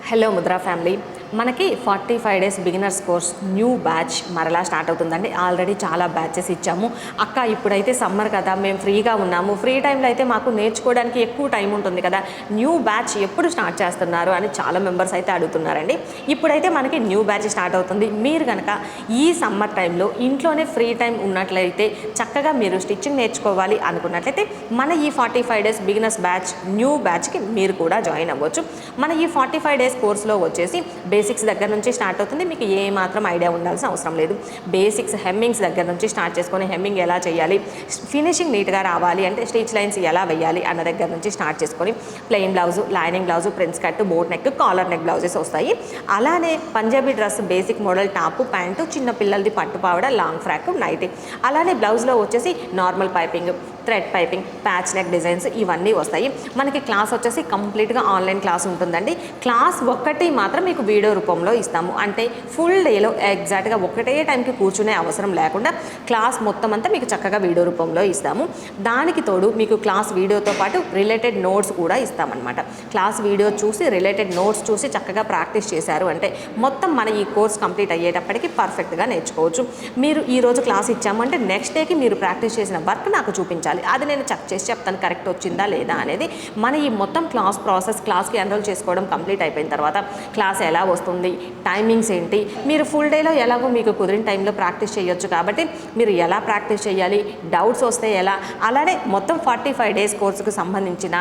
Hello Mudra family, మనకి 45 days beginners course new batch మరలా start అవుతుందండి. ఆల్రెడీ చాలా బ్యాచెస్ ఇచ్చాము. అక్క ఇప్పుడైతే సమ్మర్ కదా, మేము ఫ్రీగా ఉన్నాము, ఫ్రీ టైంలో అయితే మాకు నేర్చుకోవడానికి ఎక్కువ టైం ఉంటుంది కదా, న్యూ బ్యాచ్ ఎప్పుడు స్టార్ట్ చేస్తున్నారు అని చాలా మెంబర్స్ అయితే అడుగుతున్నారండి. ఇప్పుడైతే మనకి న్యూ బ్యాచ్ స్టార్ట్ అవుతుంది. మీరు కనుక ఈ సమ్మర్ టైంలో ఇంట్లోనే ఫ్రీ టైం ఉన్నట్లయితే చక్కగా మీరు స్టిచ్చింగ్ నేర్చుకోవాలి అనుకున్నట్లయితే మన ఈ 45 డేస్ బిగినర్స్ బ్యాచ్ న్యూ బ్యాచ్కి మీరు కూడా జాయిన్ అవ్వచ్చు. మన ఈ 45 డేస్ కోర్సులో వచ్చేసి బేసిక్స్ దగ్గర నుంచి స్టార్ట్ అవుతుంది. మీకు ఏ మాత్రం ఐడియా ఉండాల్సిన అవసరం లేదు. బేసిక్స్ హెమ్మింగ్స్ దగ్గర నుంచి స్టార్ట్ చేసుకొని హెమ్మింగ్ ఎలా చేయాలి, ఫినిషింగ్ నీట్గా రావాలి అంటే స్టిచ్ లైన్స్ ఎలా వేయాలి అన్న దగ్గర నుంచి స్టార్ట్ చేసుకొని plain blouse, lining blouse, prince cut, boat neck, collar neck blouses వస్తాయి. అలానే Punjabi dress basic model top, pant, చిన్న పిల్లలది పట్టు పావడ, లాంగ్ ఫ్రాక్, నైటీ. అలానే బ్లౌజ్లో వచ్చేసి normal piping, thread piping, patch neck designs ఇవన్నీ వస్తాయి. మనకి క్లాస్ వచ్చేసి కంప్లీట్గా ఆన్లైన్ క్లాస్ ఉంటుందండి. క్లాస్ ఒక్కటి మాత్రం మీకు వీడియో రూపంలో ఇస్తాము. అంటే ఫుల్ డేలో ఎగ్జాక్ట్గా ఒకటే టైంకి కూర్చునే అవసరం లేకుండా క్లాస్ మొత్తం అంతా మీకు చక్కగా వీడియో రూపంలో ఇస్తాము. దానికి తోడు మీకు క్లాస్ వీడియోతో పాటు రిలేటెడ్ నోట్స్ కూడా ఇస్తామన్నమాట. క్లాస్ వీడియో చూసి రిలేటెడ్ నోట్స్ చూసి చక్కగా ప్రాక్టీస్ చేశారు అంటే మొత్తం మన ఈ కోర్స్ కంప్లీట్ అయ్యేటప్పటికి పర్ఫెక్ట్గా నేర్చుకోవచ్చు. మీరు ఈరోజు క్లాస్ ఇచ్చామంటే నెక్స్ట్ డేకి మీరు ప్రాక్టీస్ చేసిన వర్క్ నాకు చూపించాలి. అది నేను చెక్ చేసి చెప్తాను కరెక్ట్ వచ్చిందా లేదా అనేది. మన ఈ మొత్తం క్లాస్ ప్రాసెస్, క్లాస్కి ఎన్రోల్ చేసుకోవడం కంప్లీట్ అయిపోయిన తర్వాత క్లాస్ ఎలా వస్తుంది, టైమింగ్స్ ఏంటి, మీరు ఫుల్ డేలో ఎలాగో మీకు కుదిరిన టైంలో ప్రాక్టీస్ చేయొచ్చు కాబట్టి మీరు ఎలా ప్రాక్టీస్ చేయాలి, డౌట్స్ వస్తే ఎలా, అలానే మొత్తం 45 డేస్ కోర్సుకు సంబంధించిన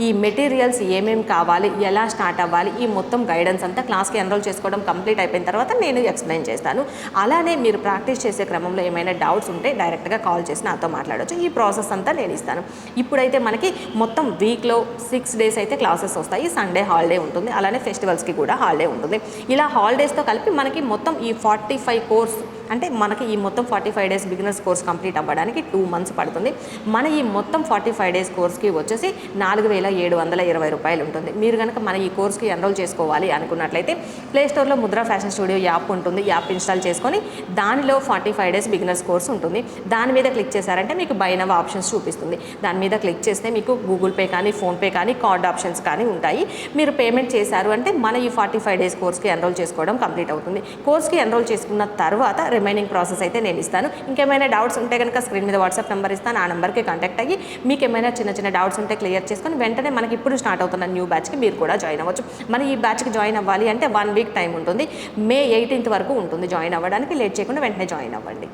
ఈ మెటీరియల్స్ ఏమేమి కావాలి, ఎలా స్టార్ట్ అవ్వాలి, ఈ మొత్తం గైడెన్స్ అంతా క్లాస్కి ఎన్రోల్ చేసుకోవడం కంప్లీట్ అయిపోయిన తర్వాత నేను ఎక్స్ప్లెయిన్ చేస్తాను. అలానే మీరు ప్రాక్టీస్ చేసే క్రమంలో ఏమైనా డౌట్స్ ఉంటే డైరెక్ట్గా కాల్ చేసి నాతో మాట్లాడవచ్చు. ఈ ప్రాసెస్ అంతా నేను ఇస్తాను. ఇప్పుడైతే మనకి మొత్తం వీక్లో 6 డేస్ అయితే క్లాసెస్ వస్తాయి. సండే హాలిడే ఉంటుంది, అలానే ఫెస్టివల్స్కి కూడా హాలిడే ఉంటుంది. ఇలా హాలిడేస్తో కలిపి మనకి మొత్తం ఈ 45 కోర్స్ అంటే మనకి ఈ మొత్తం 45 డేస్ బిగినర్స్ కోర్స్ కంప్లీట్ అవ్వడానికి 2 మంత్స్ పడుతుంది. మన ఈ మొత్తం 45 డేస్ కోర్స్కి వచ్చేసి 4,720 రూపాయలు ఉంటుంది. మీరు కనుక మన ఈ కోర్స్కి ఎన్రోల్ చేసుకోవాలి అనుకున్నట్లయితే ప్లేస్టోర్లో ముద్రా ఫ్యాషన్ స్టూడియో యాప్ ఉంటుంది. యాప్ ఇన్స్టాల్ చేసుకొని దానిలో 45 డేస్ బిగినర్స్ కోర్స్ ఉంటుంది. దాని మీద క్లిక్ చేశారంటే మీకు బై నవ్ ఆప్షన్స్ చూపిస్తుంది. దాని మీద క్లిక్ చేస్తే మీకు గూగుల్ పే కానీ, ఫోన్పే కానీ, కార్డ్ ఆప్షన్స్ కానీ ఉంటాయి. మీరు పేమెంట్ చేశారు అంటే మన ఈ 45 డేస్ కోర్స్కి ఎన్రోల్ చేసుకోవడం కంప్లీట్ అవుతుంది. కోర్స్కి ఎన్రోల్ చేసుకున్న తర్వాత రిమైనింగ్ ప్రాసెస్ అయితే నేను ఇస్తాను. ఇంకేమైనా డౌట్స్ ఉంటే కనుక స్క్రీన్ మీద వాట్సాప్ నెంబర్ ఇస్తాను. ఆ నెంబర్కి కాంటాక్ట్ అయ్యి మీకు ఏమైనా చిన్న డౌట్స్ ఉంటే క్లియర్ చేసుకొని వెంటనే మనకి ఇప్పుడు స్టార్ట్ అవుతున్న న్యూ బ్యాచ్కి మీరు కూడా జాయిన్ అవ్వచ్చు. మన ఈ బ్యాచ్కి జాయిన్ అవ్వాలి అంటే 1 వీక్ టైం ఉంటుంది. మే 18th వరకు ఉంటుంది జాయిన్ అవ్వడానికి. లేట్ చేయకుండా వెంటనే జాయిన్ అవ్వండి.